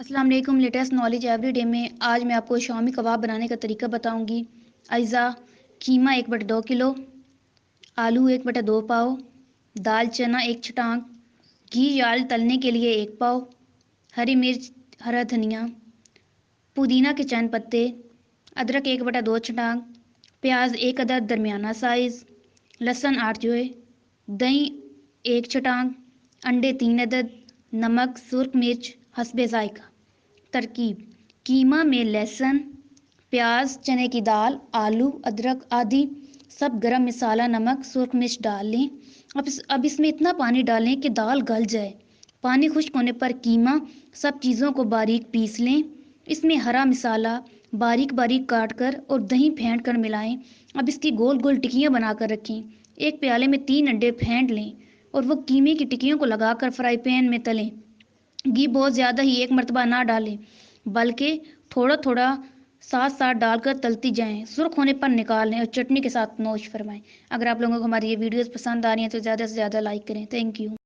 السلام علیکم۔ Latest knowledge every day میں آج میں آپ کو شامی کباب بنانے کا طریقہ بتاؤں گی۔ اجزا: قیمہ 1/2 کلو، آلو 1/2 پاؤ، دال چنا 1 چھٹانک، گھی یا آئل تلنے کے لیے 1 پاؤ، ہری مرچ، ہرا دھنیا، پودینہ کے چند پتے، ادرک 1/2 چھٹانک، پیاز 1 عدد درمیانہ سائز، لہسن 8 جوئے، دہی 1 چھٹانک، انڈے 3 عدد، نمک، سرخ مرچ حسب ذائقہ۔ ترکیب: قیمہ میں لہسن، پیاز، چنے کی دال، آلو، ادرک آدی سب گرم مسالہ، نمک، سرخ مرچ ڈال لیں۔ اب اس میں اتنا پانی ڈالیں کہ دال گل جائے۔ پانی خشک ہونے پر قیمہ سب چیزوں کو باریک پیس لیں۔ اس میں ہرا مسالہ باریک باریک کاٹ کر اور دہی پھینٹ کر ملائیں۔ اب اس کی گول گول ٹکیاں بنا کر رکھیں۔ ایک پیالے میں 3 انڈے پھینٹ لیں اور وہ قیمے کی ٹکیوں کو لگا کر فرائی پین میں تلیں۔ گھی بہت زیادہ ہی ایک مرتبہ نہ ڈالیں بلکہ تھوڑا تھوڑا ساتھ ساتھ ڈال کر تلتی جائیں۔ سرخ ہونے پر نکال لیں اور چٹنی کے ساتھ نوش فرمائیں۔ اگر آپ لوگوں کو ہماری یہ ویڈیوز پسند آ رہی ہیں تو زیادہ سے زیادہ لائک کریں۔ Thank you.